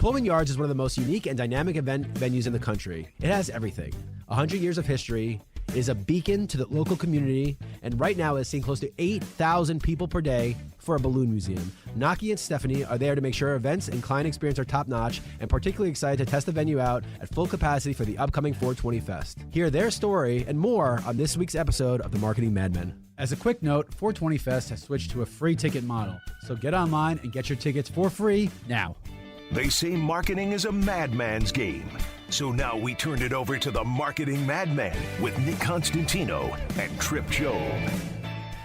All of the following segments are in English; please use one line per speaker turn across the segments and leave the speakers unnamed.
Pullman Yards is one of the most unique and dynamic event venues in the country. It has everything. 100 years of history, it is a beacon to the local community, and right now it's seeing close to 8,000 people per day for a balloon museum. Naki and Stephanie are there to make sure events and client experience are top-notch, and particularly excited to test the venue out at full capacity for the upcoming 420 Fest. Hear their story and more on this week's episode of the Marketing Madmen.
As a quick note, 420 Fest has switched to a free ticket model, so get online and get your tickets for free now.
They say marketing is a madman's game. So now we turned it over to the Marketing Madman with Nick Constantino and Trip Job.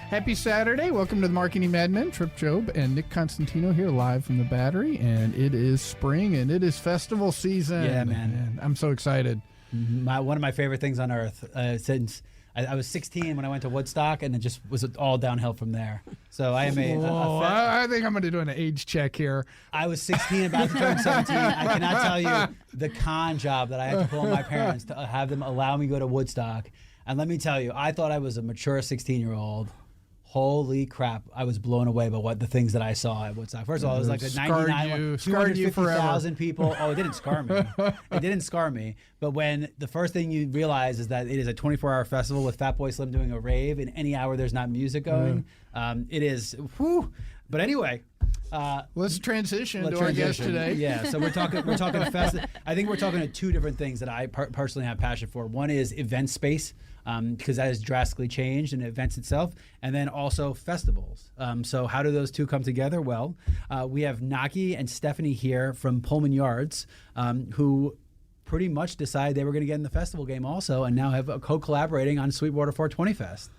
Happy Saturday. Welcome to the Marketing Madmen. Trip Job and Nick Constantino here live from the Battery. And it is spring and it is festival season.
Yeah, man.
And I'm so excited.
One of my favorite things on earth since I was 16 when I went to Woodstock, and it just was all downhill from there. So I am
I think I'm going to do an age check here.
I was 16, about to turn 17. I cannot tell you the con job that I had to pull on my parents to have them allow me to go to Woodstock. And let me tell you, I thought I was a mature 16-year-old. Holy crap, I was blown away by the things that I saw at Woodstock. First of all, it was like a 250,000 people. Oh, it didn't scar me. It didn't scar me. But when the first thing you realize is that it is a 24-hour festival with Fatboy Slim doing a rave, in any hour there's not music going, it is, whew. But anyway.
Let's transition to our guest today.
Yeah, so we're talking I think we're talking to two different things that I personally have passion for. One is event space, because that has drastically changed in events itself, and then also festivals. So how do those two come together? Well, we have Naki and Stephanie here from Pullman Yards, who pretty much decided they were going to get in the festival game also, and now have co-collaborating on SweetWater 420 Fest.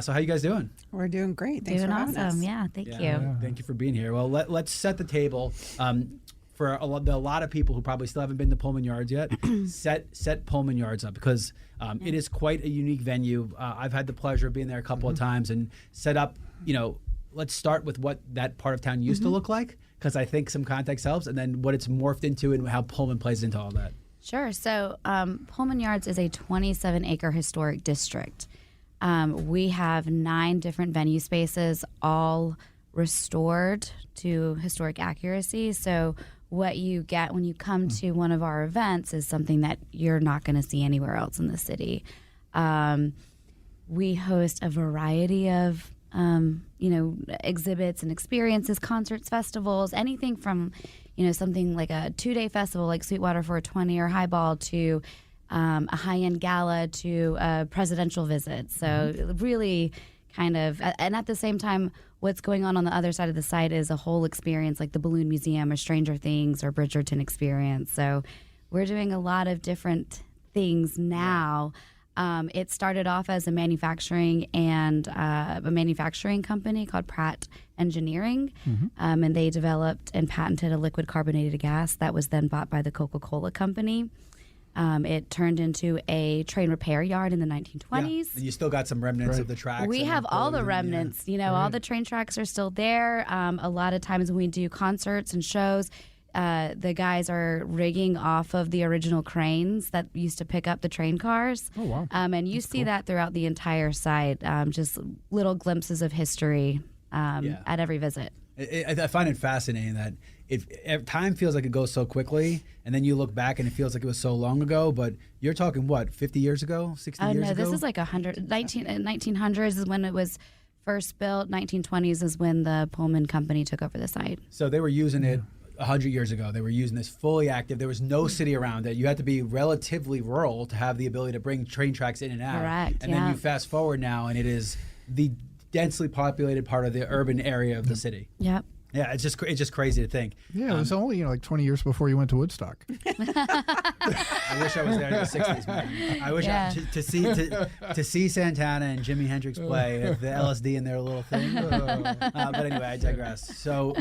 So how you guys doing?
We're doing great. Thanks for having us.
Yeah, thank you.
Yeah. Thank you for being here. Well, let's set the table for a lot of people who probably still haven't been to Pullman Yards yet. set Pullman Yards up, because it is quite a unique venue. I've had the pleasure of being there a couple of times and set up. Let's start with what that part of town used to look like, because I think some context helps, and then what it's morphed into and how Pullman plays into all that.
Sure. So Pullman Yards is a 27-acre historic district. We have 9 different venue spaces, all restored to historic accuracy. So what you get when you come to one of our events is something that you're not going to see anywhere else in the city. We host a variety of exhibits and experiences, concerts, festivals, anything from something like a 2-day festival like SweetWater 420 or Highball to a high-end gala to a presidential visit. So really kind of, and at the same time, what's going on the other side of the site is a whole experience like the Balloon Museum or Stranger Things or Bridgerton experience. So we're doing a lot of different things now. It started off as a manufacturing company called Pratt Engineering, and they developed and patented a liquid carbonated gas that was then bought by the Coca-Cola Company. It turned into a train repair yard in the 1920s.
Yeah. And you still got some remnants of the tracks.
We have all the remnants. All the train tracks are still there. A lot of times when we do concerts and shows, the guys are rigging off of the original cranes that used to pick up the train cars.
Oh, wow.
And you see that throughout the entire site, just little glimpses of history at every visit.
I find it fascinating that time feels like it goes so quickly, and then you look back and it feels like it was so long ago, but you're talking, 50 years ago, 60 years ago?
No, this is like 1900s is when it was first built. 1920s is when the Pullman Company took over the site.
So they were using it 100 years ago. They were using this fully active. There was no city around it. You had to be relatively rural to have the ability to bring train tracks in and out.
Correct,
and then you fast forward now, and it is the densely populated part of the urban area of the city.
Yep.
Yeah, it's just crazy to think.
Yeah, it was only like 20 years before you went to Woodstock.
I wish I was there in the 60s, man. I wish to see Santana and Jimi Hendrix play the LSD in their little thing. But anyway, I digress. So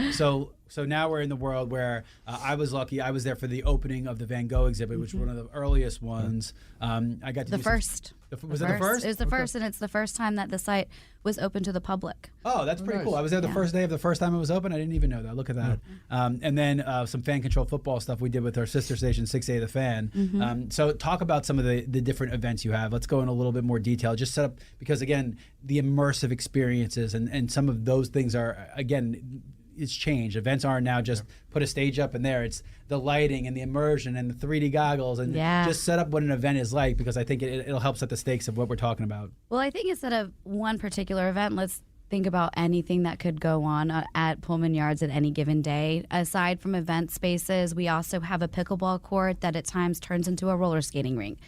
now we're in the world where I was lucky. I was there for the opening of the Van Gogh exhibit, which was one of the earliest ones. I got to
the first.
Was it the first?
It was the first, and it's the first time that the site was open to the public.
Oh, that's pretty cool. I was there the first day of the first time it was open. I didn't even know that. Look at that. And then some fan-controlled football stuff we did with our sister station, 6A The Fan. So talk about some of the different events you have. Let's go in a little bit more detail. Just set up, because, again, the immersive experiences and some of those things are, again, it's changed. Events aren't now just put a stage up and there. It's the lighting and the immersion and the 3D goggles and just set up what an event is like, because I think it'll help set the stakes of what we're talking about.
Well, I think instead of one particular event, let's think about anything that could go on at Pullman Yards at any given day. Aside from event spaces, we also have a pickleball court that at times turns into a roller skating rink.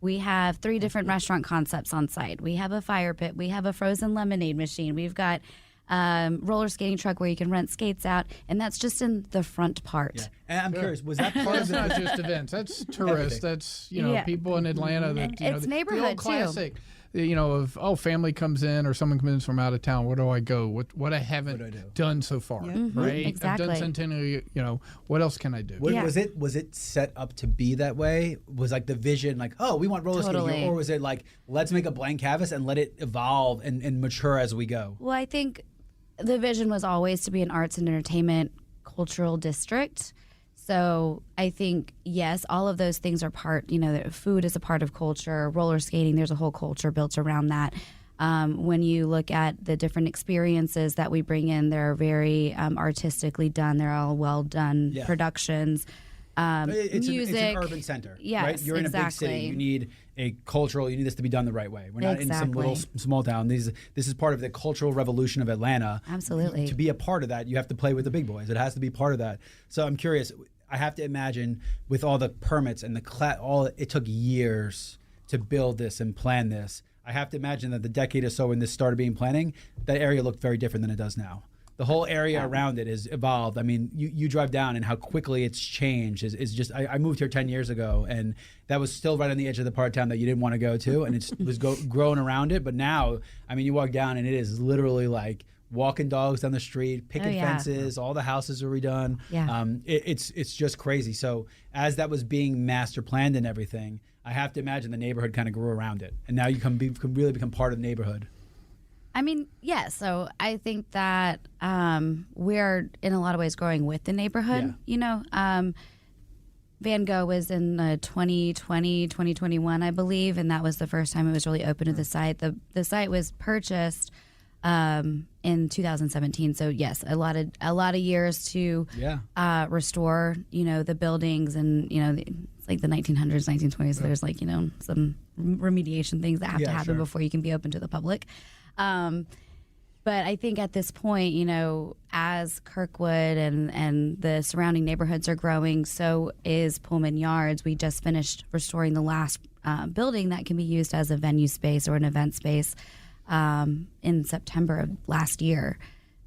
We have 3 different restaurant concepts on site. We have a fire pit. We have a frozen lemonade machine. We've got roller skating truck where you can rent skates out, and that's just in the front part.
Yeah. And I'm curious, was that part of
That's
the...
not just events. That's tourists. That's people in Atlanta. That
It's
the
neighborhood,
old classic. Of family comes in or someone comes in from out of town. Where do I go? What I haven't done so far, right?
Exactly.
I've done Centennial. What else can I do?
Was it set up to be that way? Was like the vision like, oh, we want roller skating here? Or was it like, let's make a blank canvas and let it evolve and mature as we go?
Well, I think the vision was always to be an arts and entertainment cultural district. So I think, yes, all of those things are part, food is a part of culture, roller skating, there's a whole culture built around that. When you look at the different experiences that we bring in, they're very artistically done. They're all well done productions.
It's
music.
It's an urban center.
Yes,
right? You're in a big city. You need you need this to be done the right way. We're not in some little small town. This is part of the cultural revolution of Atlanta.
Absolutely.
To be a part of that, you have to play with the big boys. It has to be part of that. So I'm curious. I have to imagine with all the permits and it took years to build this and plan this. I have to imagine that the decade or so when this started being planning, that area looked very different than it does now. The whole area around it has evolved. I mean, you drive down and how quickly it's changed is just. I moved here 10 years ago, and that was still right on the edge of the part of town that you didn't want to go to, and it was growing around it. But now, I mean, you walk down and it is literally like walking dogs down the street, picking fences, all the houses are redone.
Yeah.
It's just crazy. So as that was being master planned and everything, I have to imagine the neighborhood kind of grew around it, and now you can really become part of the neighborhood.
I mean, yeah. So I think that we're in a lot of ways growing with the neighborhood. Van Gogh was in 2020, 2021, I believe, and that was the first time it was really open to the site. The site was purchased in 2017. So yes, a lot of years to restore, the buildings, and it's like the 1900s, 1920s. So there's like some remediation things that have to happen before you can be open to the public. But I think at this point, as Kirkwood and the surrounding neighborhoods are growing, so is Pullman Yards. We just finished restoring the last building that can be used as a venue space or an event space in September of last year.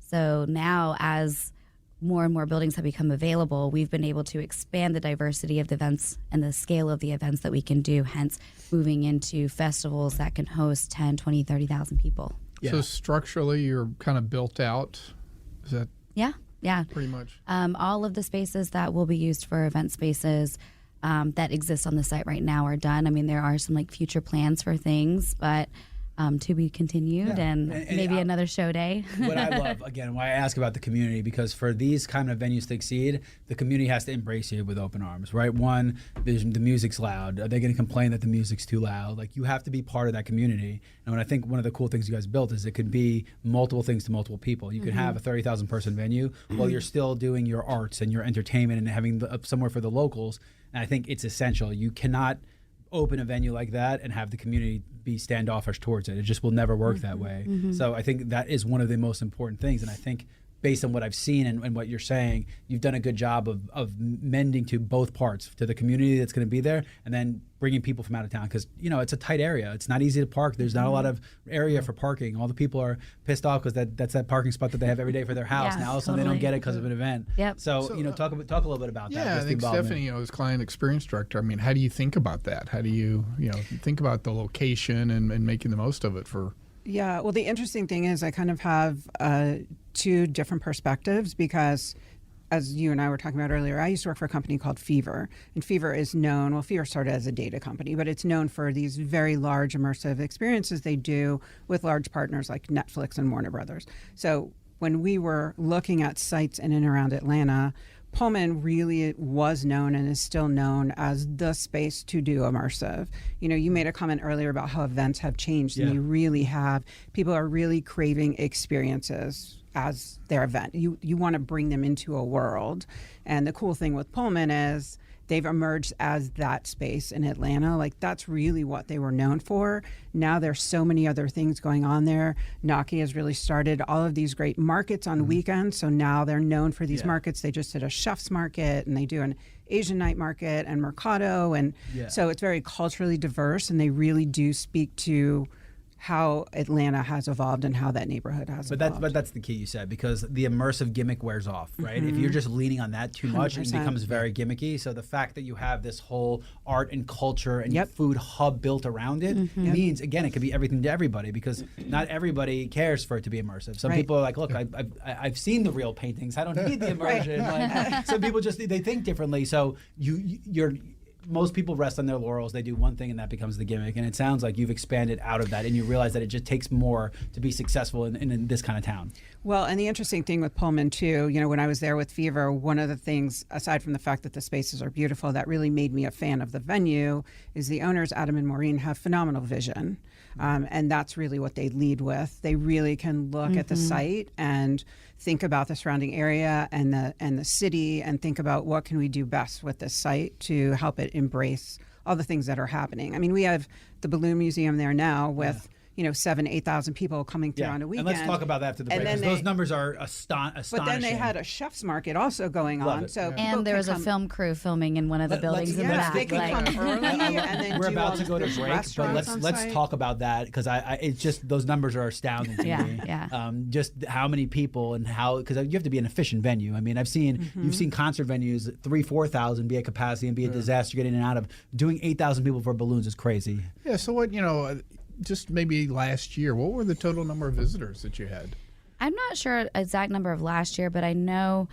So now, as more and more buildings have become available, we've been able to expand the diversity of the events and the scale of the events that we can do, hence moving into festivals that can host 10, 20, 30,000 people.
Yeah. So structurally, you're kind of built out. Is that?
Yeah.
Pretty much.
All of the spaces that will be used for event spaces that exist on the site right now are done. I mean, there are some future plans for things, but to be continued, and maybe another show day.
What I love, again, why I ask about the community, because for these kind of venues to succeed, the community has to embrace you with open arms, right? One, the music's loud. Are they going to complain that the music's too loud? Like, you have to be part of that community. And I think one of the cool things you guys built is it could be multiple things to multiple people. You could have a 30,000 person venue while you're still doing your arts and your entertainment and having somewhere for the locals. And I think it's essential. You cannot open a venue like that and have the community be standoffish towards it. It just will never work that way. So I think that is one of the most important things. And I think based on what I've seen and what you're saying, you've done a good job of mending to both parts, to the community that's going to be there, and then bringing people from out of town, because it's a tight area. It's not easy to park. There's not a lot of area for parking. All the people are pissed off because that's that parking spot that they have every day for their house. Now all of a sudden they don't get it because of an event.
Yep.
So talk a little bit about that.
Yeah, I think Stephanie, as client experience director, I mean, how do you think about that? How do you think about the location and making the most of it for?
Yeah, well, the interesting thing is I kind of have two different perspectives, because as you and I were talking about earlier, I used to work for a company called Fever. And Fever is known, Fever started as a data company, but it's known for these very large immersive experiences they do with large partners like Netflix and Warner Brothers. So when we were looking at sites in and around Atlanta, Pullman really was known and is still known as the space to do immersive. You made a comment earlier about how events have changed, and they really have. People are really craving experiences. as their event. You want to bring them into a world. And the cool thing with Pullman is they've emerged as that space in Atlanta. Like, that's really what they were known for. Now there's so many other things going on there. Naki has really started all of these great markets on weekends. So now they're known for these markets. They just did a chef's market, and they do an Asian night market and Mercado. And so it's very culturally diverse, and they really do speak to how Atlanta has evolved and how that neighborhood has evolved.
But that's the key, you said, because the immersive gimmick wears off, right? If you're just leaning on that too much, 100%. It becomes very gimmicky. So the fact that you have this whole art and culture and food hub built around it means, again, it could be everything to everybody, because not everybody cares for it to be immersive. Some people are like, look, I've seen the real paintings. I don't need the immersion. Like, some people just, they think differently. So you're most people rest on their laurels. They do one thing, and that becomes the gimmick. And it sounds like you've expanded out of that, and you realize that it just takes more to be successful in this kind of town.
Well, and the interesting thing with Pullman, too, when I was there with Fever, one of the things, aside from the fact that the spaces are beautiful, that really made me a fan of the venue is the owners, Adam and Maureen, have phenomenal vision. And that's really what they lead with. They really can look at the site and think about the surrounding area and the city, and think about what can we do best with this site to help it embrace all the things that are happening. I mean, we have the Balloon Museum there now with 7,000-8,000 people coming through on a weekend.
And let's talk about that after the break, because those numbers are astonishing.
But then they had a chef's market also going on. So
and there was a film crew filming in one of the buildings in the back.
They can come early and then
we're about to go to break, but let's talk about that, because it's just, those numbers are astounding to me. Just how many people and how, because you have to be an efficient venue. I mean, you've seen concert venues 3,000-4,000 be at capacity and be a disaster getting in and out of. Doing 8,000 people for balloons is crazy.
Yeah. So what just maybe last year, what were the total number of visitors that you had?
I'm not sure exact number of last year, but I know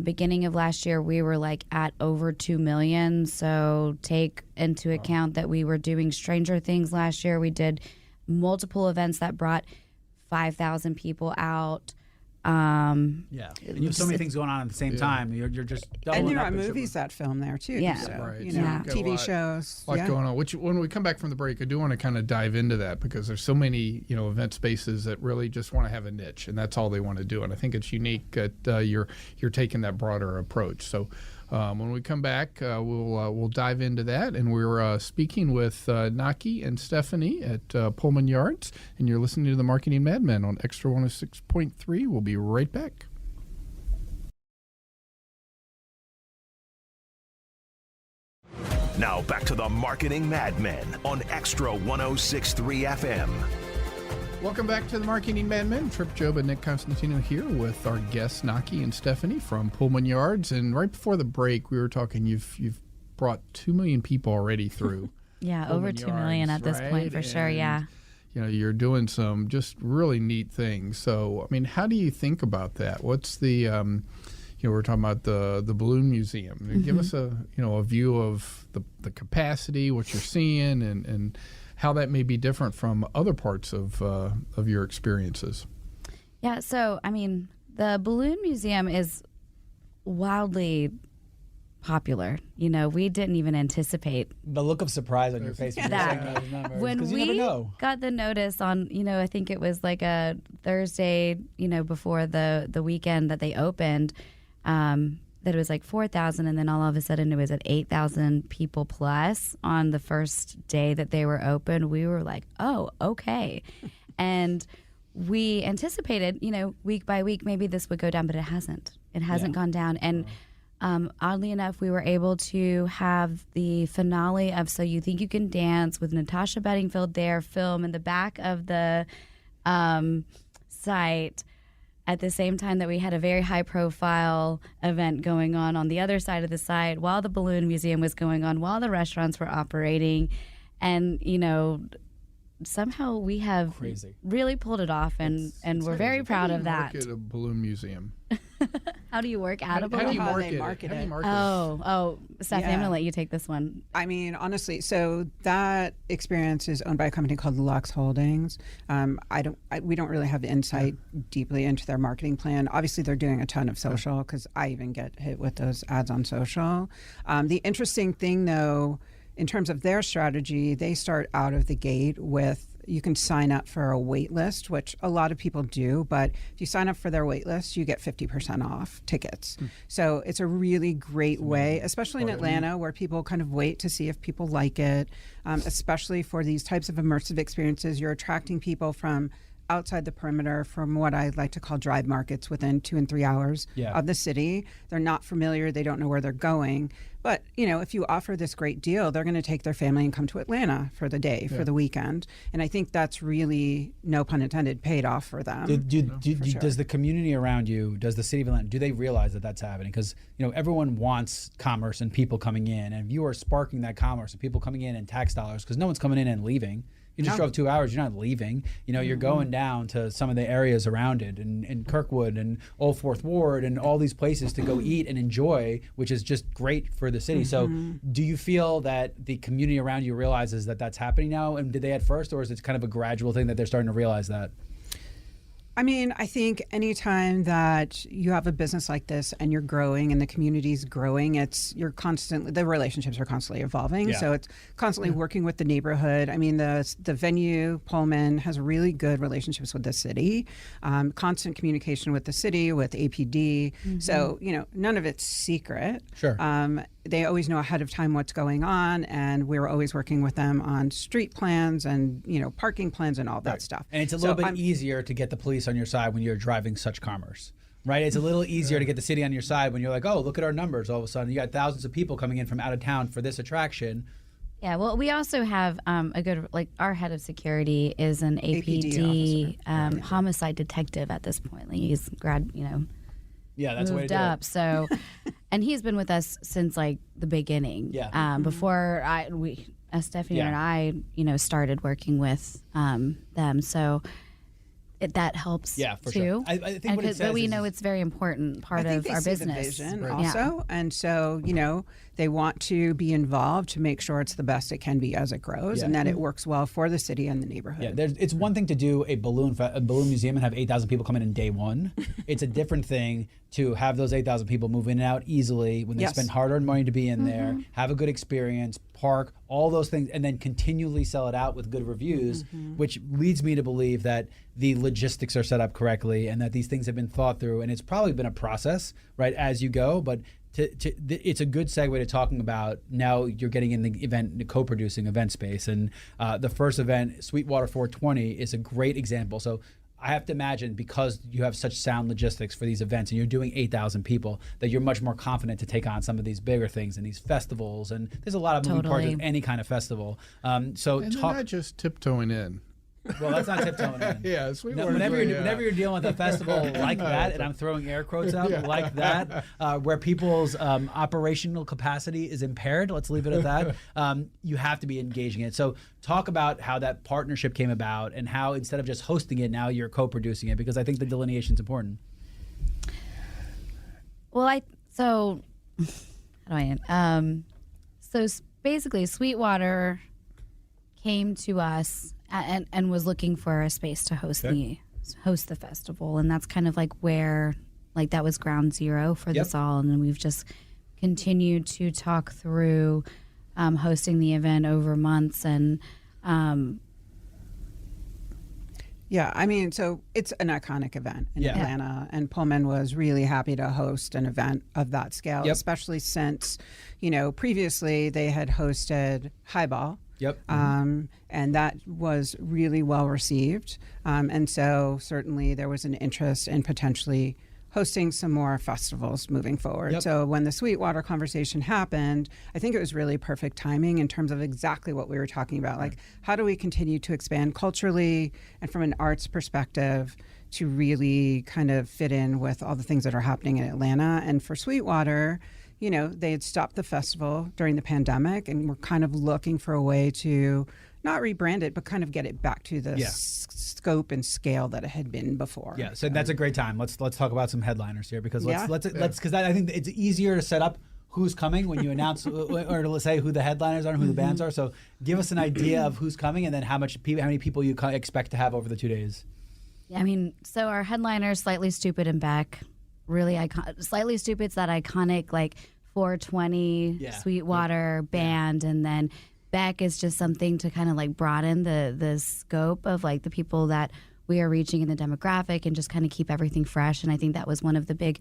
beginning of last year we were like at over 2 million. So take into account that we were doing Stranger Things last year. We did multiple events that brought 5,000 people out.
And you have so many things going on at the same time. You're just doubling.
And there
up
are movies that film there too.
Yeah.
So,
Right.
TV shows.
A lot going on. Which, when we come back from the break, I do want to kind of dive into that, because there's so many event spaces that really just want to have a niche, and that's all they want to do. And I think it's unique that you're taking that broader approach. So when we come back, we'll dive into that, and we're speaking with Naki and Stephanie at Pullman Yards, and you're listening to the Marketing Madmen on Extra 106.3. We'll be right back.
Now back to the Marketing Madmen on Extra 106.3 FM.
Welcome back to the Marketing Madmen. Trip Job and Nick Constantino here with our guests Naki and Stephanie from Pullman Yards. And right before the break, we were talking. You've brought 2 million people already through.
Yeah, over 2 million at this point for sure. Yeah.
You're doing some just really neat things. So, I mean, how do you think about that? What's the we're talking about the Balloon Museum. Give us a view of the capacity, what you're seeing, and how that may be different from other parts of your experiences.
Yeah, so, I mean, the Balloon Museum is wildly popular. We didn't even anticipate
the look of surprise on your face when you're saying those numbers,
when
because you
we
never know.
Got the notice on, I think it was like a Thursday, before the weekend that they opened, that it was like 4,000, and then all of a sudden it was at 8,000 people plus on the first day that they were open. We were like, oh, okay. And we anticipated, week by week, maybe this would go down, but it hasn't. It hasn't gone down. And oddly enough, we were able to have the finale of So You Think You Can Dance with Natasha Bedingfield there, film in the back of the site, at the same time that we had a very high-profile event going on the other side of the site, while the Balloon Museum was going on, while the restaurants were operating. And, somehow we have really pulled it off, and we're very proud of that.
Market a Balloon Museum.
How do you work at a balloon?
How do you market it?
Oh, Stephanie, I'm going to let you take this one.
I mean, honestly, so that experience is owned by a company called Lux Holdings. We don't really have insight deeply into their marketing plan. Obviously, they're doing a ton of social, because I even get hit with those ads on social. The interesting thing, though, in terms of their strategy, they start out of the gate with you can sign up for a wait list, which a lot of people do. But if you sign up for their wait list, you get 50% off tickets. So it's a really great way, especially in Atlanta, where people kind of wait to see if people like it. Especially for these types of immersive experiences, you're attracting people from outside the perimeter, from what I like to call drive markets within 2 and 3 hours of the city. They're not familiar. They don't know where they're going. But, if you offer this great deal, they're going to take their family and come to Atlanta for the day, for the weekend. And I think that's really, no pun intended, paid off for them.
Does the community around you, does the city of Atlanta, do they realize that that's happening? Because, everyone wants commerce and people coming in. And if you are sparking that commerce and people coming in and tax dollars, because no one's coming in and leaving. You just drove 2 hours, you're not leaving. You're going down to some of the areas around it, and Kirkwood and Old Fourth Ward and all these places to go eat and enjoy, which is just great for the city. So do you feel that the community around you realizes that that's happening now? And did they at first, or is it kind of a gradual thing that they're starting to realize that?
I mean, I think anytime that you have a business like this and you're growing and the community's growing, the relationships are constantly evolving. So it's constantly working with the neighborhood. I mean, the venue, Pullman, has really good relationships with the city, constant communication with the city, with APD. So, none of it's secret.
Sure.
They always know ahead of time what's going on, and we're always working with them on street plans and, parking plans and all that stuff.
And it's a little bit easier to get the police on your side when you're driving such commerce, right? It's a little easier to get the city on your side when you're like, oh, look at our numbers. All of a sudden, you got thousands of people coming in from out of town for this attraction.
Yeah, well, we also have a good, our head of security is an APD homicide detective at this point. Like, he's
Yeah, that's
moved up. So, and he's been with us since the beginning.
Yeah.
Before Stephanie and I, started working with them. So that helps.
Yeah, for
too.
sure. I think what it says
but we
is,
know it's very important part of our business.
The vision also, and so they want to be involved to make sure it's the best it can be as it grows, and that it works well for the city and the neighborhood.
Yeah, it's one thing to do a balloon museum and have 8,000 people come in day one. It's a different thing to have those 8,000 people move in and out easily when they spend hard-earned money to be in there, have a good experience, park, all those things, and then continually sell it out with good reviews, which leads me to believe that the logistics are set up correctly and that these things have been thought through. And it's probably been a process, right, as you go. But it's a good segue to talking about now you're getting in the co-producing event space. And the first event, SweetWater 420, is a great example. So I have to imagine, because you have such sound logistics for these events and you're doing 8,000 people, that you're much more confident to take on some of these bigger things and these festivals. And there's a lot of moving parts with any kind of festival.
And they're not just tiptoeing in.
Well, that's not tiptoeing in.
Yeah, SweetWater.
Whenever you're dealing with a festival like that, and I'm throwing air quotes out, like that, where people's operational capacity is impaired, let's leave it at that, you have to be engaging it. So talk about how that partnership came about and how instead of just hosting it, now you're co-producing it, because I think the delineation is important.
Well, so basically SweetWater came to us and was looking for a space to host the festival, and that's kind of where that was ground zero for this all, and then we've just continued to talk through hosting the event over months. And
I mean, so it's an iconic event in Atlanta, and Pullman was really happy to host an event of that scale, especially since previously they had hosted Highball. And that was really well received. And so certainly there was an interest in potentially hosting some more festivals moving forward. So when the SweetWater conversation happened, I think it was really perfect timing in terms of exactly what we were talking about. How do we continue to expand culturally and from an arts perspective to really kind of fit in with all the things that are happening in Atlanta? And for SweetWater, they had stopped the festival during the pandemic and were kind of looking for a way to not rebrand it, but kind of get it back to the scope and scale that it had been before.
Yeah, so that's a great time. Let's talk about some headliners here, because let's because I think it's easier to set up who's coming when you announce or to say who the headliners are and who the bands are. So give us an idea of who's coming and then how many people you expect to have over the 2 days.
Yeah, I mean, so our headliners, Slightly Stupid and Beck. Really Slightly Stupid's that iconic 420 SweetWater band, and then Beck is just something to kind of like broaden the scope of like the people that we are reaching in the demographic and just kind of keep everything fresh. And I think that was one of the big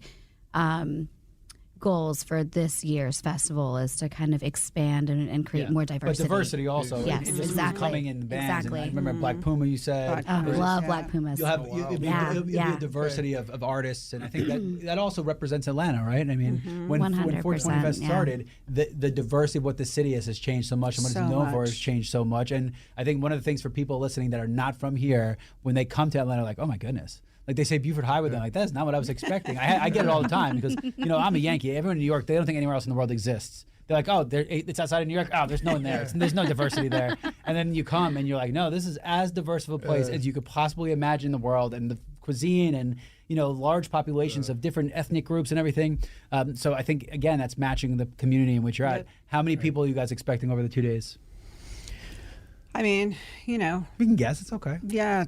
goals for this year's festival, is to kind of expand and create more diversity.
But diversity also.
Yes,
It's
exactly.
coming in bands.
Exactly.
And I remember Black Puma, you said.
I
Pumas,
love
yeah.
Black Pumas.
You'll have it'll be a diversity of artists, and I think that also represents Atlanta, right? I mean, when 420 Fest
100%,
started, the diversity of what the city has changed so much, and what
So
it's known for
much.
has changed so much. And I think one of the things for people listening that are not from here, when they come to Atlanta, like, oh my goodness. Like they say Buford Highway, they're like, that's not what I was expecting. I get it all the time because, I'm a Yankee. Everyone in New York, they don't think anywhere else in the world exists. They're like, oh, it's outside of New York. Oh, there's no one there. There's no diversity there. And then you come and you're like, no, this is as diverse of a place as you could possibly imagine in the world, and the cuisine and, large populations of different ethnic groups and everything. So I think, again, that's matching the community in which you're at. How many people are you guys expecting over the 2 days?
I mean,
We can guess. It's okay.
yeah,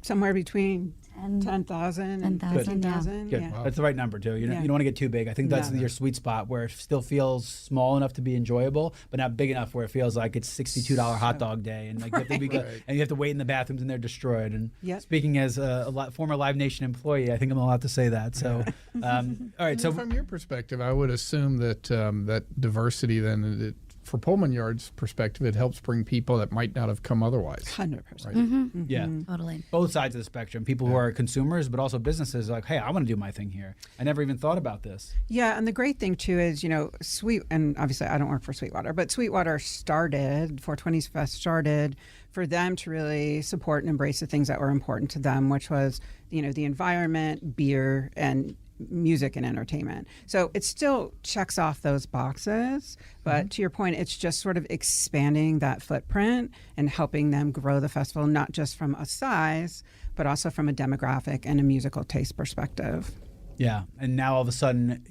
somewhere between 10,000 and
10,000,
15,000.
Good.
Yeah.
That's the right number too. You
Yeah.
don't want to get too big. I think that's
No.
your sweet spot where it still feels small enough to be enjoyable, but not big enough where it feels like it's $62 hot dog day, and like you have to be good, and you have to wait in the bathrooms and they're destroyed. And
Yep.
speaking as a former Live Nation employee, I think I'm allowed to say that. So, all right. So
from your perspective, I would assume that that diversity then, for Pullman Yards' perspective, it helps bring people that might not have come otherwise.
100%.
yeah.
Totally.
Both sides of the spectrum. People who are consumers, but also businesses, are like, hey, I want to do my thing here. I never even thought about this.
Yeah, and the great thing too is, and obviously I don't work for SweetWater, but SweetWater started, 420's Fest started for them to really support and embrace the things that were important to them, which was, the environment, beer, and music and entertainment. So it still checks off those boxes, but to your point, it's just sort of expanding that footprint and helping them grow the festival, not just from a size, but also from a demographic and a musical taste perspective.
Yeah, and now all of a sudden,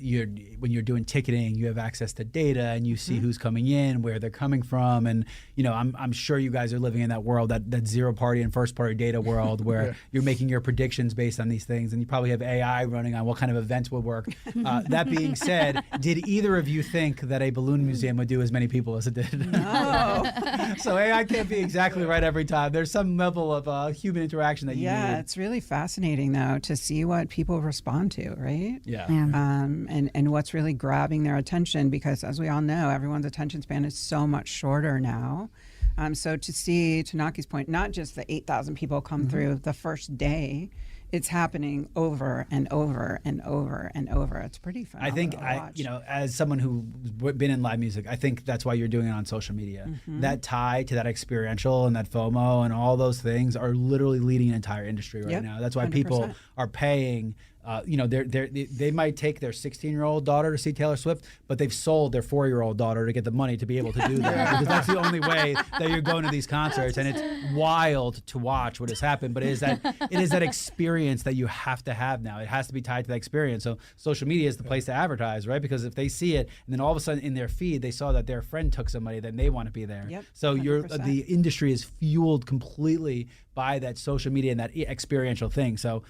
when you're doing ticketing, you have access to data, and you see who's coming in, where they're coming from, and I'm sure you guys are living in that world, that zero party and first party data world, where you're making your predictions based on these things, and you probably have AI running on what kind of events would work. That being said, did either of you think that a balloon museum would do as many people as it did?
No.
So AI can't be exactly right every time. There's some level of human interaction that you need.
It's really fascinating though to see what people respond to, right?
Yeah.
And what's really grabbing their attention, because as we all know, everyone's attention span is so much shorter now. So to see, to Naki's point, not just the 8,000 people come through the first day, it's happening over and over and over and over. It's pretty fun.
I think as someone who's been in live music, I think that's why you're doing it on social media. That tie to that experiential and that FOMO and all those things are literally leading an entire industry right now. That's why people
100%.
are paying. They might take their 16-year-old daughter to see Taylor Swift, but they've sold their 4-year-old daughter to get the money to be able to do that, because that's the only way that you're going to these concerts. And it's wild to watch what has happened, but it is that experience that you have to have now. It has to be tied to that experience. So social media is the place to advertise, right? Because if they see it and then all of a sudden in their feed they saw that their friend took somebody, then they want to be there.
Yep,
so
100%.
the industry is fueled completely by that social media and that experiential thing. So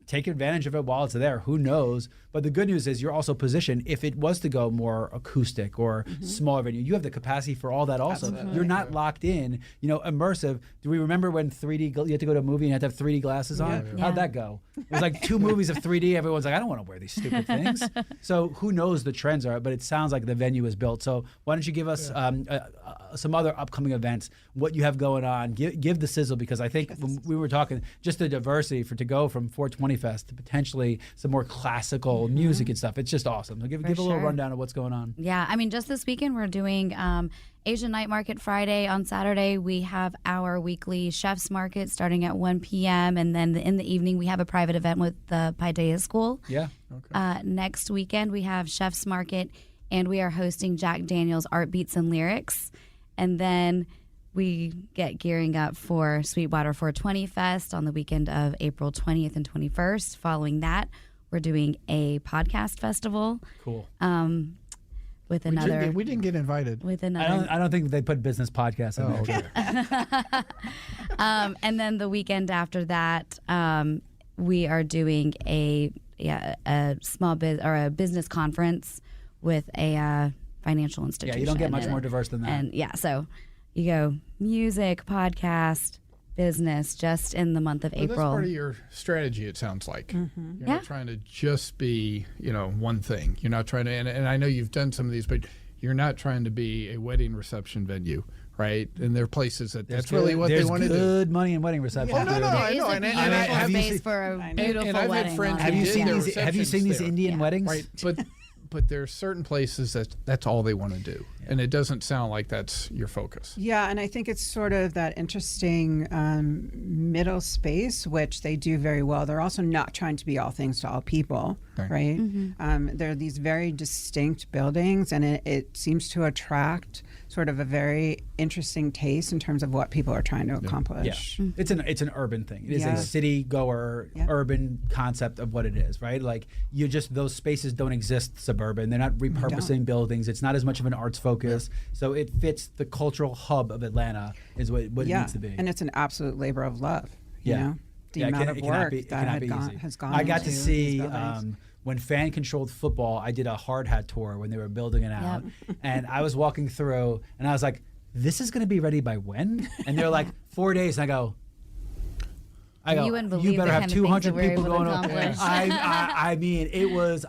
take advantage of it while it's there. Who knows? But the good news is you're also positioned, if it was to go more acoustic or smaller venue, you have the capacity for all that also.
Absolutely.
You're not locked in. Immersive. Do we remember when 3D, you had to go to a movie and you had to have 3D glasses on?
Yeah.
How'd that go? It was like 2 movies of 3D. Everyone's like, I don't want to wear these stupid things. So who knows the trends are, but it sounds like the venue is built. So why don't you give us some other upcoming events, what you have going on, give the sizzle, because I think when we were talking, just the diversity to go from 420 Fest to potentially some more classical music and stuff. It's just awesome. So give a little rundown of what's going on.
Yeah, I mean, just this weekend we're doing Asian Night Market Friday. On Saturday we have our weekly Chef's Market starting at 1 p.m. and then in the evening we have a private event with the Paideia School.
Yeah.
Next weekend we have Chef's Market, and we are hosting Jack Daniel's Art Beats and Lyrics. And then we get gearing up for SweetWater 420 Fest on the weekend of April 20th and 21st. Following that, we're doing a podcast festival.
Cool.
With another.
We didn't get invited.
With another.
I don't think they put business podcasts in there.
Okay. And then the weekend after that, we are doing a small a business conference with a financial institution.
Yeah, you don't get much more diverse than that.
And so you go music, podcast, business, just in the month of
Well,
April.
that's part of your strategy, it sounds like. You're
Yeah.
not trying to just be, one thing. You're not trying to, and I know you've done some of these, but you're not trying to be a wedding reception venue, right? And there are places that's really what they want to do.
There's good money in wedding receptions.
Oh, no,
dude.
I
It is
know.
a
And
beautiful
have you
space
seen-
for a
and
beautiful
I've had
wedding.
friends
on
who
it.
did their
Have you seen these
there.
Indian weddings?
Right, but there are certain places that's all they want to do, and it doesn't sound like that's your focus.
Yeah, and I think it's sort of that interesting middle space, which they do very well. They're also not trying to be all things to all people, right? There are these very distinct buildings, and it seems to attract sort of a very interesting taste in terms of what people are trying to accomplish.
Yeah. It's an urban thing. It is
Yeah.
a city goer
Yeah.
urban concept of what it is, right? Like those spaces don't exist suburban. They're not repurposing buildings. It's not as much of an arts focus. So it fits the cultural hub of Atlanta is what it needs to be.
And it's an absolute labor of love. You know? The
Yeah,
amount of work
it
that
cannot be easy.
has gone
I got to
into
see
these buildings.
when fan controlled football. I did a hard hat tour when they were building it out, and I was walking through, and I was like, "This is going to be ready by when?" And they're like, 4 days. And I go,
You wouldn't believe
better
the
have
kind of things
200
that we're
people
able to
going on.
accomplish.
I mean, it was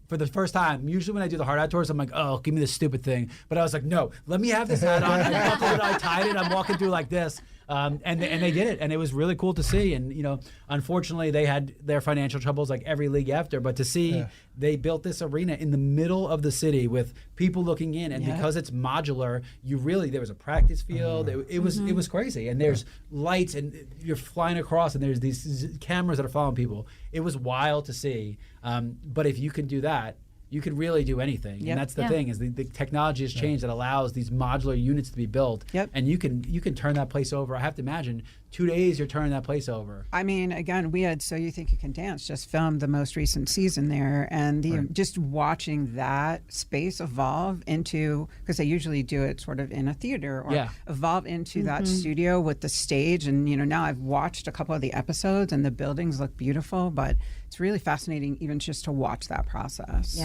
for the first time. Usually when I do the hard hat tours, I'm like, oh, give me this stupid thing. But I was like, no, let me have this hat on. I buckled it, I tied it. I'm walking through like this. And they did it, and it was really cool to see. And unfortunately, they had their financial troubles like every league after. But to see they built this arena in the middle of the city with people looking in, and because it's modular, there was a practice field. It was crazy, and there's lights, and you're flying across, and there's these cameras that are following people. It was wild to see. But if you can do that, you could really do anything. And that's the thing is the technology has changed that allows these modular units to be built. And you can turn that place over. I have to imagine 2 days you're turning that place over.
I mean, again, we had So You Think You Can Dance just filmed the most recent season there, and just watching that space evolve into, because they usually do it sort of in a theater, or evolve into that studio with the stage. And now I've watched a couple of the episodes, and the buildings look beautiful, but it's really fascinating even just to watch that process.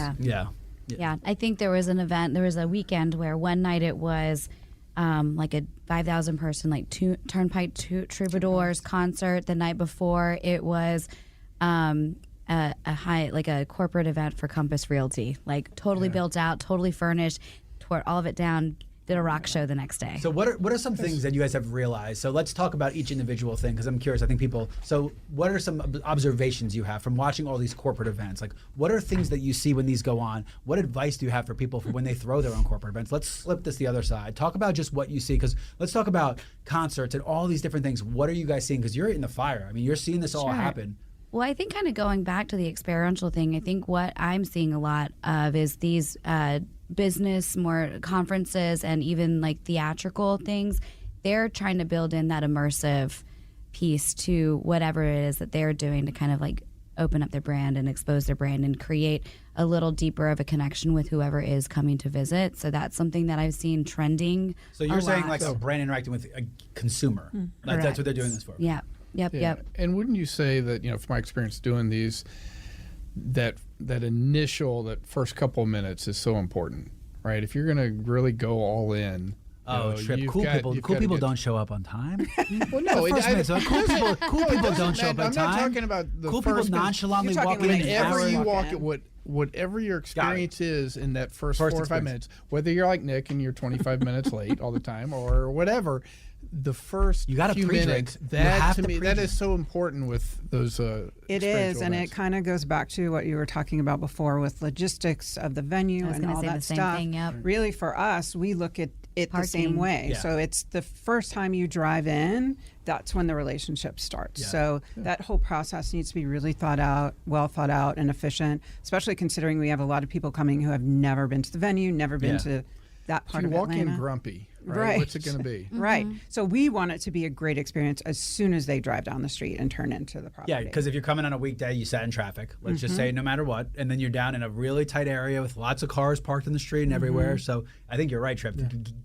Yeah, I think there was a weekend where one night it was like a 5,000 person Turnpike Troubadours concert. The night before it was a corporate event for Compass Realty, totally built out, totally furnished, tore all of it down. Did a rock show the next day.
So what are some things that you guys have realized? So let's talk about each individual thing, because I'm curious. I think so what are some observations you have from watching all these corporate events? Like, what are things that you see when these go on? What advice do you have for people for when they throw their own corporate events? Let's flip this the other side. Talk about just what you see, because let's talk about concerts and all these different things. What are you guys seeing? Because you're in the fire. I mean, you're seeing this all happen.
Well, I think kind of going back to the experiential thing, I think what I'm seeing a lot of is these business, more conferences, and even theatrical things. They're trying to build in that immersive piece to whatever it is that they're doing to kind of open up their brand and expose their brand and create a little deeper of a connection with whoever is coming to visit. So that's something that I've seen trending.
So you're saying
lot.
a brand interacting with a consumer. That's what they're doing this for.
Yeah. Yep.
And wouldn't you say that, from my experience doing these, that first couple of minutes is so important, right? If you're going to really go all in.
Trip. Cool people don't show up on time.
Well, no,
cool people don't show up on
I'm
time.
not talking about the
cool
first
people nonchalantly
You're
walk
talking
in.
whenever you
walk at whatever your experience is in that first 4 or 5 minutes, whether you're like Nick and you're 25 minutes late all the time or whatever, the first
you gotta
few
pre-drink.
minutes,
You have
to
to
me, that
pre-drink.
is so important with those
It is, and it kind of goes back to what you were talking about before with logistics of the venue and all that stuff. Really, for us, we look at it the same way.
Yeah.
So it's the first time you drive in, that's when the relationship starts.
Yeah.
So that whole process needs to be really well thought out and efficient, especially considering we have a lot of people coming who have never been to the venue, never been to that part
you
of
walk
Atlanta.
in grumpy, right? What's it going to be?
Right. So we want it to be a great experience as soon as they drive down the street and turn into the property.
Yeah, because if you're coming on a weekday, you sat in traffic, let's just say, no matter what, and then you're down in a really tight area with lots of cars parked in the street and everywhere. So I think you're right, Trip,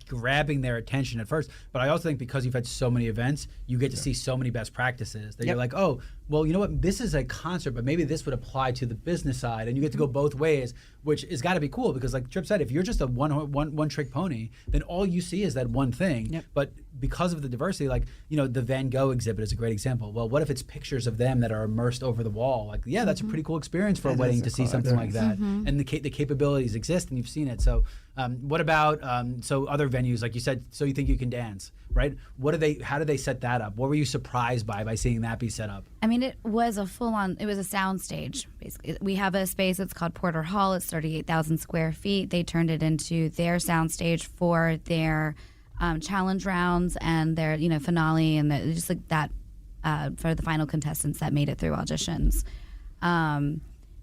grabbing their attention at first. But I also think because you've had so many events, you get to see so many best practices that you're like, oh, well, you know what, this is a concert, but maybe this would apply to the business side, and you get to go both ways, which has got to be cool, because like Tripp said, if you're just a one trick pony, then all you see is that one thing.
Yep.
But because of the diversity, like, you know, the Van Gogh exhibit is a great example. Well, what if it's pictures of them that are immersed over the wall? Like, yeah, that's a pretty cool experience for a
That
wedding
is a
to see
cool
something like that. And the capabilities exist, and you've seen it. So what about so other venues, like you said, So You Think You Can Dance, right? How do they set that up? What were you surprised by seeing that be set up?
I mean, it was a sound stage, basically. We have a space that's called Porter Hall. It's 38,000 square feet. They turned it into their sound stage for their challenge rounds and their, you know, finale, and just like that for the final contestants that made it through auditions.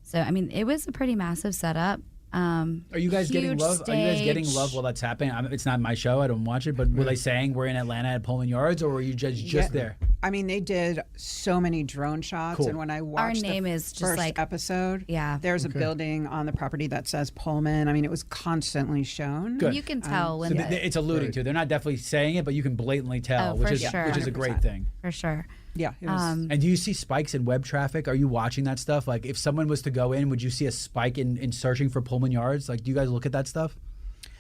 So, I mean, it was a pretty massive setup.
Are you guys getting love?
Stage.
Are you guys getting love while that's happening? It's not my show. I don't watch it. But were they saying we're in Atlanta at Pullman Yards, or were you just there?
I mean, they did so many drone shots,
Cool.
and when I watched
name
the
is just
first
like-
episode,
Yeah.
there's a building on the property that says Pullman. I mean, it was constantly shown.
Good.
You can tell when
So it's alluding to. They're not definitely saying it, but you can blatantly tell,
Oh,
which
for
is
sure.
which is a great
100%.
thing.
for sure.
Yeah, it was.
And do you see spikes in web traffic? Are you watching that stuff? Like, if someone was to go in, would you see a spike in searching for Pullman Yards? Like, do you guys look at that stuff?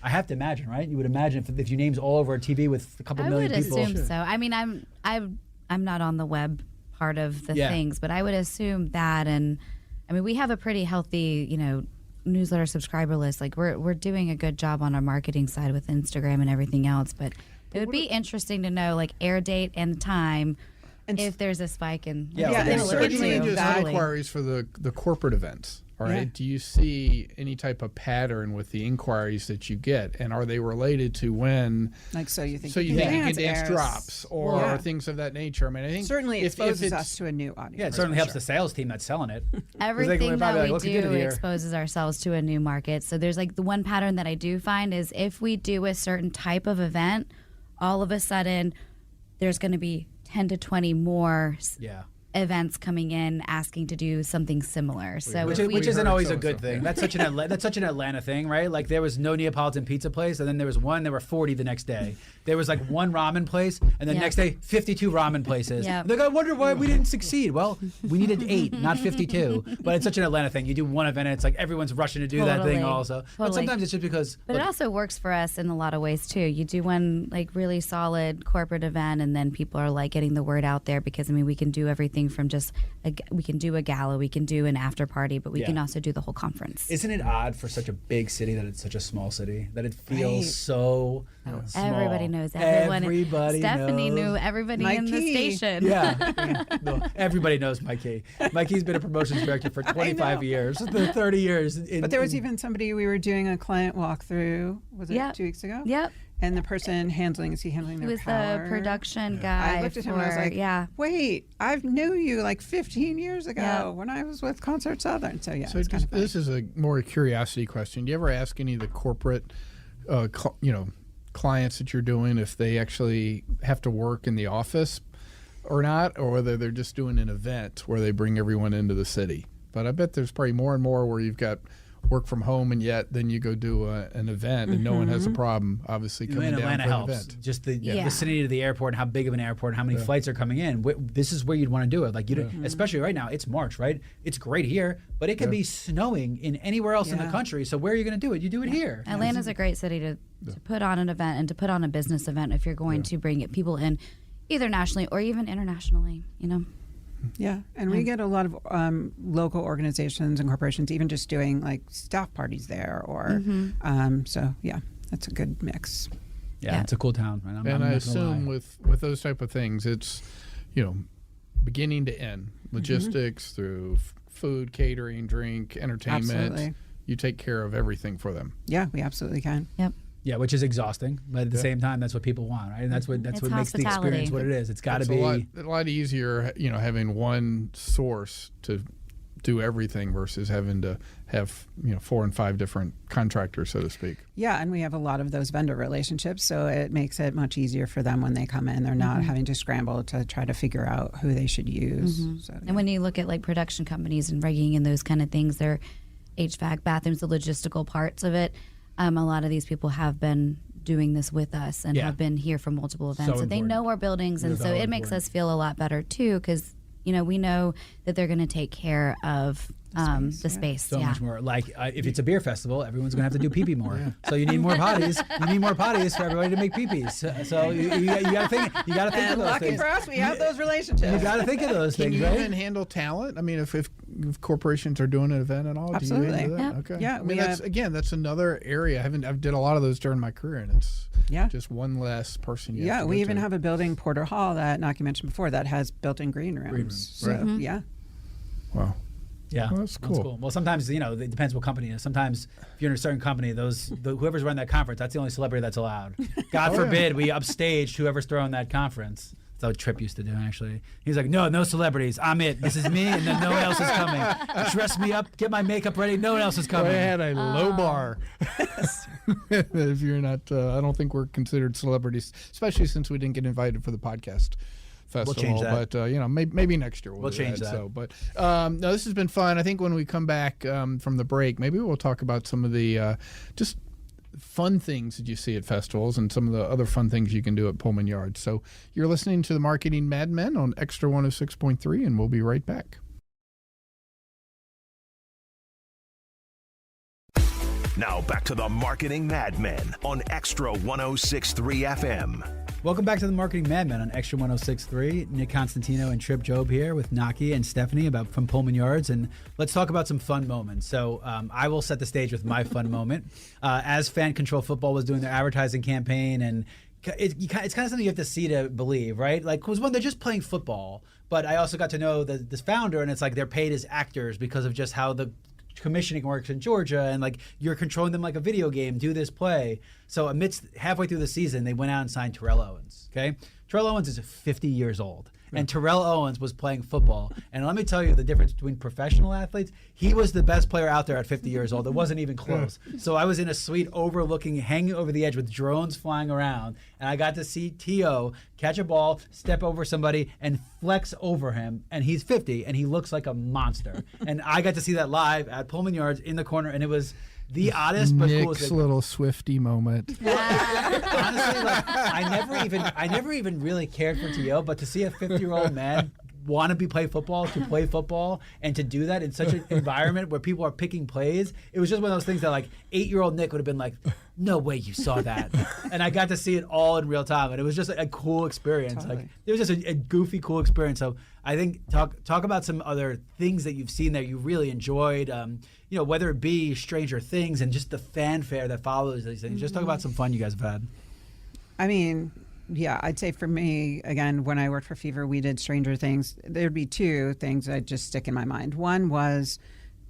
I have to imagine, right? You would imagine if your name's all over a TV with a couple
I
million
would
people.
assume so. I mean, I'm not on the web part of the things, but I would assume that. And I mean, we have a pretty healthy, you know, newsletter subscriber list. Like we're doing a good job on our marketing side with Instagram and everything else. But it would be interesting to know, like, air date and time,
And
if there's a spike in.
Yeah,
Yeah,
something
and
to look
certainly
into.
just
that-
inquiries for the corporate events. All right.
Yeah.
Do you see any type of pattern with the inquiries that you get, and are they related to when
like, So You Think
So You Think You Can Dance
airs.
drops or
Yeah.
things of that nature? I mean, I think
Certainly
if
exposes
it's,
us to a new audience.
Yeah, it certainly helps the sales team that's selling it.
Everything
probably
that
like,
we
"Look what you
do
did here."
exposes ourselves to a new market. So there's like the one pattern that I do find is if we do a certain type of event, all of a sudden there's going to be 10 to 20 more
Yeah.
events coming in asking to do something similar. So
Which,
if we,
which isn't
heard
always a
so-and-so,
good thing.
yeah.
That's such an Atlanta thing, right? Like, there was no Neapolitan pizza place, and then there was one. There were 40 the next day. There was like one ramen place, and then
Yeah.
next day 52 ramen places.
Yeah.
Like, I wonder why we didn't succeed. Well, we needed 8, not 52. But it's such an Atlanta thing. You do one event, and it's like everyone's rushing to do that thing
Totally.
also. But
Totally.
sometimes it's just because.
but it
look,
also works for us in a lot of ways too. You do one like really solid corporate event, and then people are like getting the word out there, because I mean we can do everything from just we can do a gala, we can do an after party, but we
Yeah.
can also do the whole conference.
isn't it odd for such a big city that it's such a small city? That it feels
Right.
so small.
Everybody knows everyone.
Everybody
Stephanie
knows.
knew everybody in the
Mikey.
station.
Yeah. No, everybody knows Mikey. Mikey's been a promotions director for 25 years, 30 years.
But there was even somebody, we were doing a client walkthrough, was it
Yep.
2 weeks ago?
Yep.
And the person handling
He
their
was
power?
the production guy.
I looked at him and I was like,
yeah.
wait, I knew you like 15 years ago
Yeah.
when I was with Concert Southern. So, yeah,
So
it's kind of funny.
this is a more curiosity question. Do you ever ask any of the corporate, clients that you're doing if they actually have to work in the office or not, or whether they're just doing an event where they bring everyone into the city? But I bet there's probably more and more where you've got work from home, and yet then you go do an event, and no one has a problem, obviously, coming down
Atlanta
for an
helps.
event.
Just the
Yeah.
vicinity to the airport, and how big of an airport, and how many flights are coming in. This is where you'd want to do it. Like, you, especially right now, it's March, right? It's great here, but it could be snowing in anywhere else in the
Yeah.
country. So where are you going to do it? You do it here.
Atlanta's a great city to put on an event and to put on a business event if you're going to bring people in, either nationally or even internationally. You know.
Yeah, and we get a lot of local organizations and corporations even just doing like staff parties there, or so yeah, that's a good mix.
Yeah, it's a cool town. Right? I'm
And I
not gonna
assume
lie.
with those type of things, it's, beginning to end, logistics through food, catering, drink, entertainment.
Absolutely.
You take care of everything for them.
Yeah, we absolutely can.
Yep.
Yeah, which is exhausting, but at the same time, that's what people want, right? And that's what
It's
makes the experience
hospitality.
what it is. It's got to
It's
be.
a lot easier, having one source to do everything versus having to have 4 and 5 different contractors, so to speak.
Yeah, and we have a lot of those vendor relationships, so it makes it much easier for them when they come in. They're not having to scramble to try to figure out who they should use. So, yeah.
And when you look at like production companies and rigging and those kind of things, their HVAC, bathrooms, the logistical parts of it, a lot of these people have been doing this with us and
Yeah.
have been here for multiple events. So they
important.
know our buildings, and so it makes us feel a lot better too, because we know that they're going to take care of the space.
So much more. Like if it's a beer festival, everyone's gonna have to do pee more. So you need more potties. You need more potties for everybody to make pees. So you gotta think. You gotta think of those
lucky
things.
for us, we have those relationships.
You gotta think of those
Can
things,
you
right?
even handle talent? I mean, if corporations are doing an event and all,
Absolutely.
do you handle that?
Yeah.
Okay.
Yeah,
I mean,
we
that's another area. I did a lot of those during my career, and it's just one less person. You have to
We
go
even
to.
have a building, Porter Hall, that Naki mentioned before, that has built-in green rooms. So,
right.
yeah.
Wow.
Yeah,
Well, that's cool.
Well, sometimes it depends what company it is. Sometimes if you're in a certain company, whoever's running that conference, that's the only celebrity that's allowed. God forbid we upstaged whoever's throwing that conference. That's what Tripp used to do, actually. He's like, no celebrities. I'm it. This is me, and then no one else is coming. Dress me up, get my makeup ready. No one else is coming.
I had a low bar. If you're not, I don't think we're considered celebrities, especially since we didn't get invited for the podcast festival.
change that.
But maybe next year we'll do
change that.
So, but no, this has been fun. I think when we come back from the break, maybe we'll talk about some of the just fun things that you see at festivals and some of the other fun things you can do at Pullman Yards. So you're listening to the Marketing Madmen on Extra 106.3, and we'll be right back.
Now back to the Marketing Madmen on Extra 106.3 FM.
Welcome back to the Marketing Madmen on Extra 106.3. Nick Constantino and Tripp Job here with Naki and Stephanie from Pullman Yards, and let's talk about some fun moments. So I will set the stage with my fun moment. As Fan Control Football was doing their advertising campaign, and it's kind of something you have to see to believe, right? Like, because when they're just playing football, but I also got to know this founder, and it's like they're paid as actors because of just how the commissioning works in Georgia, and like you're controlling them like a video game. Do this play. So amidst halfway through the season, they went out and signed Terrell Owens. Okay, Terrell Owens is 50 years old, and Terrell Owens was playing football. And let me tell you the difference between professional athletes. He was the best player out there at 50 years old. It wasn't even close. So I was in a suite hanging over the edge with drones flying around, and I got to see T.O. catch a ball, step over somebody, and flex over him. And he's 50, and he looks like a monster. And I got to see that live at Pullman Yards in the corner, and it was the oddest but coolest
Nick's
thing.
little Swifty moment.
Honestly, like I never even really cared for T.O., but to see a 50-year-old man want to play football, and to do that in such an environment where people are picking plays, it was just one of those things that like 8-year-old Nick would have been like, no way you saw that. And I got to see it all in real time, and it was just a cool experience.
Totally.
Like it was just a goofy, cool experience. So I think talk about some other things that you've seen that you really enjoyed. Whether it be Stranger Things and just the fanfare that follows these things. Just talk about some fun you guys have had.
I mean, yeah, I'd say for me, again, when I worked for Fever, we did Stranger Things. There'd be two things that just stick in my mind. One was,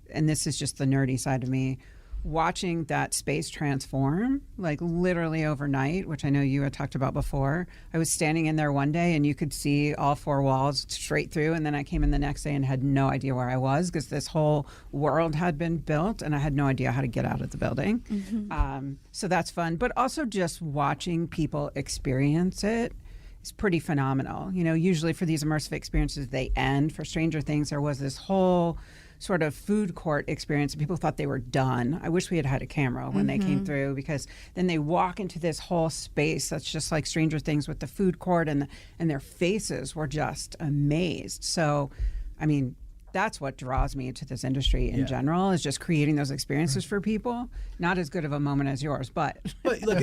and this is just the nerdy side of me, watching that space transform, like literally overnight, which I know you had talked about before. I was standing in there one day and you could see all four walls straight through. And then I came in the next day and had no idea where I was because this whole world had been built and I had no idea how to get out of the building. Mm-hmm. So that's fun. But also just watching people experience it is pretty phenomenal. Usually for these immersive experiences, they end. For Stranger Things, there was this whole sort of food court experience, and people thought they were done. I wish we had had a camera when they came through, because then they walk into this whole space that's just like Stranger Things with the food court, and their faces were just amazed. So, I mean, that's what draws me to this industry in general, is just creating those experiences for people. Not as good of a moment as yours, but
look,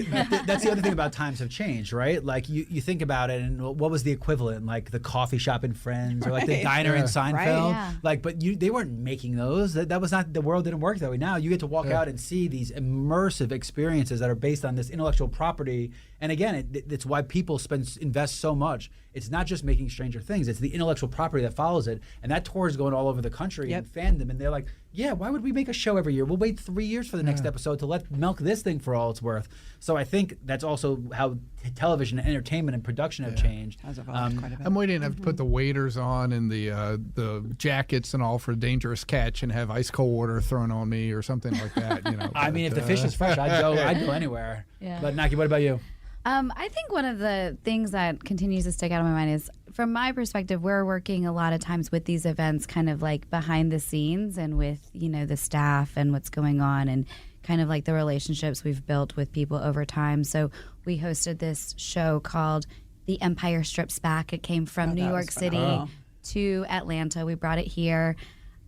that's the other thing about times have changed, right? Like you think about it, and what was the equivalent? Like the coffee shop in Friends, or like the diner in Seinfeld.
Right.
Yeah.
Like, but they weren't making those. That was not, the world didn't work that way. Now you get to walk out and see these immersive experiences that are based on this intellectual property. And again, it's why people invest so much. It's not just making Stranger Things; it's the intellectual property that follows it, and that tour is going all over the country and fandom. And they're like, yeah, why would we make a show every year? We'll wait 3 years for the next episode to let milk this thing for all it's worth. So I think that's also how television and entertainment and production have changed.
has evolved quite a bit.
I'm waiting to put the waders on and the jackets and all for dangerous catch, and have ice cold water thrown on me or something like that.
I mean, if the fish is fresh, I'd go anywhere.
Yeah.
But Naki, what about you?
I think one of the things that continues to stick out in my mind is, from my perspective, we're working a lot of times with these events kind of like behind the scenes, and with, the staff and what's going on, and kind of like the relationships we've built with people over time. So we hosted this show called The Empire Strips Back. It came from New York City. to Atlanta. We brought it here.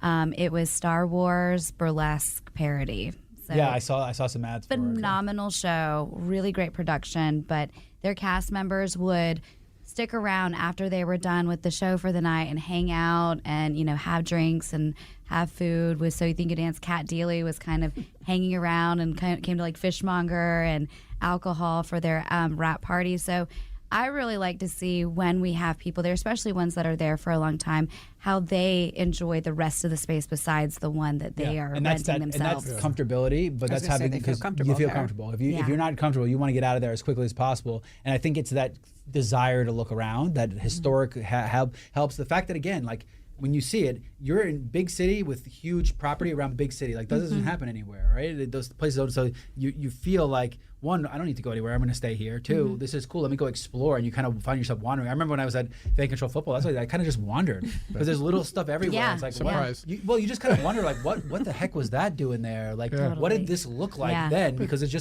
It was Star Wars burlesque parody. So
Yeah, I saw some ads for it.
phenomenal show, really great production, but their cast members would stick around after they were done with the show for the night and hang out and, have drinks and have food. With So You Think You Dance, Kat Deely was kind of hanging around and kind of came to like Fishmonger and alcohol for their wrap party. So I really like to see when we have people there, especially ones that are there for a long time, how they enjoy the rest of the space besides the one that they are renting themselves.
And that's comfortability, but
I was
that's
gonna say,
having
they feel
because you
comfortable
feel
there.
comfortable. If
Yeah.
you're not comfortable, you want to get out of there as quickly as possible. And I think it's that desire to look around, that historic helps. The fact that, again, like when you see it, you're in big city with huge property around big city. Like that doesn't happen anywhere, right? Those places don't. So you feel like, one, I don't need to go anywhere. I'm going to stay here. Two, this is cool. Let me go explore. And you kind of find yourself wandering. I remember when I was at Fan Control Football, that's why I kind of just wandered because there's little stuff everywhere.
Yeah.
It's like,
Surprise.
you just kind of wonder, like, what the heck was that doing there? Like, what
Totally.
did this look like
Yeah.
then? Because it's
So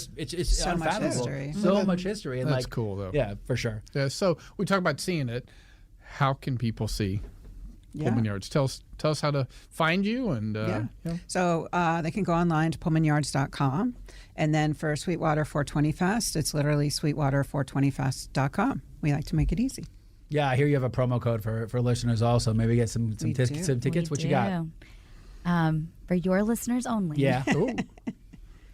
much
unfathomable.
history.
So much history. And
That's
like,
cool, though.
Yeah, for sure.
Yeah, so we talk about seeing it. How can people see Pullman Yards? Tell us how to find you and
So they can go online to pullmanyards.com. And then for SweetWater 420 Fest, it's literally sweetwater420fest.com. We like to make it easy.
Yeah, I hear you have a promo code for listeners also. Maybe get some
We do.
tickets. What you got?
For your listeners only.
Yeah.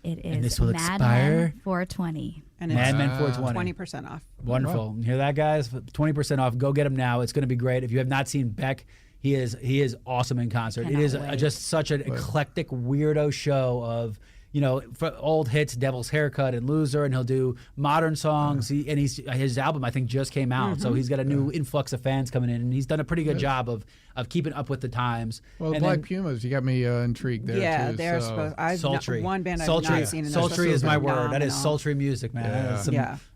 It is
this will
Mad
expire?
Men 420.
And it's
Madman 420.
20% off.
Wonderful. You hear that, guys? 20% off. Go get him now. It's going to be great. If you have not seen Beck, he is awesome in concert.
Cannot
It is
wait.
just such an eclectic weirdo show of, for old hits, Devil's Haircut and Loser, and he'll do modern songs. His album, I think, just came out, so he's got a new influx of fans coming in, and he's done a pretty good job of keeping up with the times.
Well, the
And
Black
then-
Pumas, you got me intrigued there
Yeah,
too.
they're
so.
supposed. I've
Sultry.
one band I've
sultry.
not seen. And
Sultry
they're
is my word. That is
phenomenal.
sultry music, man.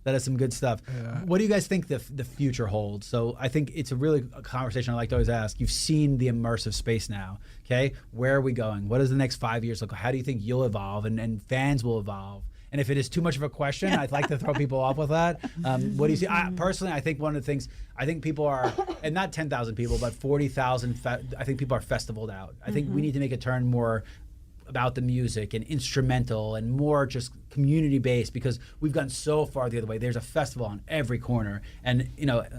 That is some good stuff. What do you guys think the future holds? So I think it's a really a conversation I like to always ask. You've seen the immersive space now. Okay, where are we going? What does the next 5 years look like? How do you think you'll evolve and fans will evolve? And if it is too much of a question, I'd like to throw people off with that. What do you see? Personally, I think one of the things, I think people are, and not 10,000 people, but 40,000, I think people are festivaled out. I think we need to make a turn more about the music and instrumental and more just community based, because we've gone so far the other way. There's a festival on every corner, and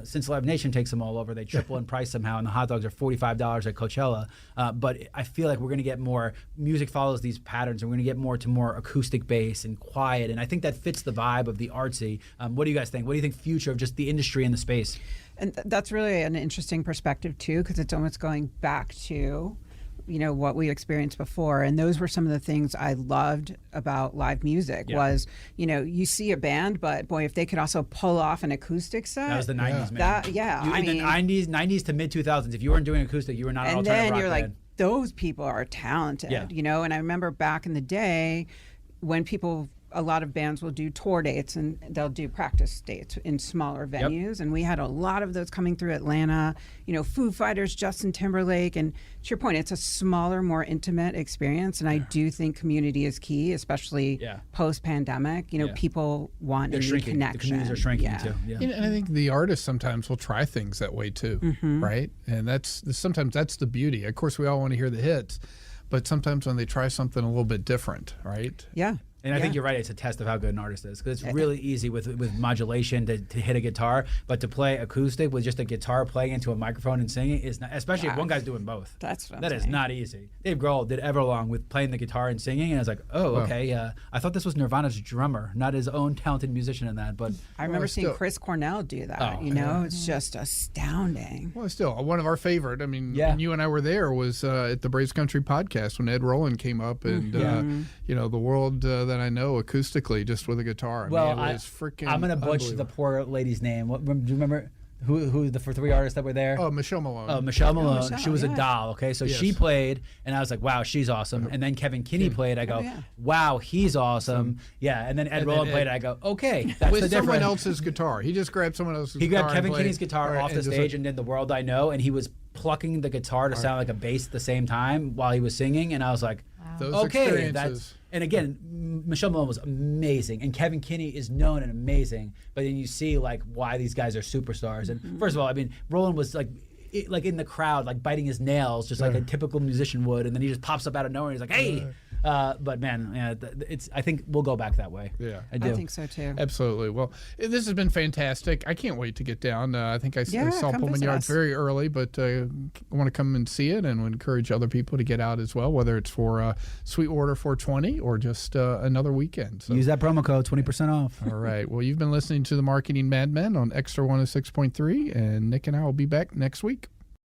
since Live Nation takes them all over, they triple in price somehow, and the hot dogs are $45 at Coachella. But I feel like we're going to get more music follows these patterns, and we're going to get more acoustic bass and quiet, and I think that fits the vibe of the artsy. What do you guys think? What do you think future of just the industry and the space?
And that's really an interesting perspective too, because it's almost going back to what we experienced before. And those were some of the things I loved about live music was, you see a band, but boy, if they could also pull off an acoustic set.
That was the 90s, man.
That, yeah.
In the 90s to mid 2000s, if you weren't doing acoustic, you were not an
and
alternative
then
rock
you're
band.
like, those people are talented, And I remember back in the day when a lot of bands will do tour dates and they'll do practice dates in smaller venues. And we had a lot of those coming through Atlanta, Foo Fighters, Justin Timberlake. And to your point, it's a smaller, more intimate experience. And I do think community is key, especially post-pandemic. People want
They're
a new
shrinking.
connection.
The communities are shrinking too. Yeah.
And I think the artists sometimes will try things that way too, right? And sometimes that's the beauty. Of course, we all want to hear the hits, but sometimes when they try something a little bit different, right?
Yeah.
And I think you're right. It's a test of how good an artist is, because it's really easy with modulation to hit a guitar, but to play acoustic with just a guitar playing into a microphone and singing is not, especially if one guy's doing both.
That's what I'm
That is
saying.
not easy. Dave Grohl did Everlong with playing the guitar and singing, and I was like, okay. I thought this was Nirvana's drummer, not his own talented musician in that. But
I remember seeing
still-
Chris Cornell do that. It's just astounding.
Well, still, one of our favorite, I mean,
Yeah.
when you and I were there, was at the Braves Country podcast when Ed Roland came up and, the world that I know acoustically just with a guitar.
well,
it was freaking
I'm gonna butcher the
unbelievable.
poor lady's name. Do you remember who the three artists that were there?
Oh, Michelle Malone.
Oh, Michelle Malone.
Michelle,
she was a
yeah.
doll. Okay, so she
Yes.
played, and I was like, "Wow, she's awesome." And then Kevin Kinney played. I go,
yeah.
"Wow, he's awesome." Yeah, and then Ed
And then
Roland
Ed-
played. I go, "Okay, that's
with
the
someone
difference."
else's guitar. He just grabbed someone else's
He
guitar.
grabbed Kevin
and played-
Kinney's guitar
right,
off the
and just
stage
like-
and did "The World I Know," and he was plucking the guitar to sound like a bass at the same time while he was singing, and I was like,
Those
"Okay,
experiences.
that's." And again, Michelle Malone was amazing, and Kevin Kinney is known and amazing. But then you see like why these guys are superstars. And first of all, I mean, Roland was like like in the crowd, like biting his nails, just like a typical musician would, and then he just pops up out of nowhere. And he's like, "Hey!" But man, it's. I think we'll go back that way.
Yeah,
I think so too.
Absolutely. Well, this has been fantastic. I can't wait to get down. I think I saw
come
Pullman
visit
Yards
us.
very early, but I want to come and see it, and would encourage other people to get out as well, whether it's for SweetWater 420 or just another weekend. So.
Use that promo code, 20% off.
All right. Well, you've been listening to the Marketing Madmen on Extra 106.3, and Nick and I will be back next week.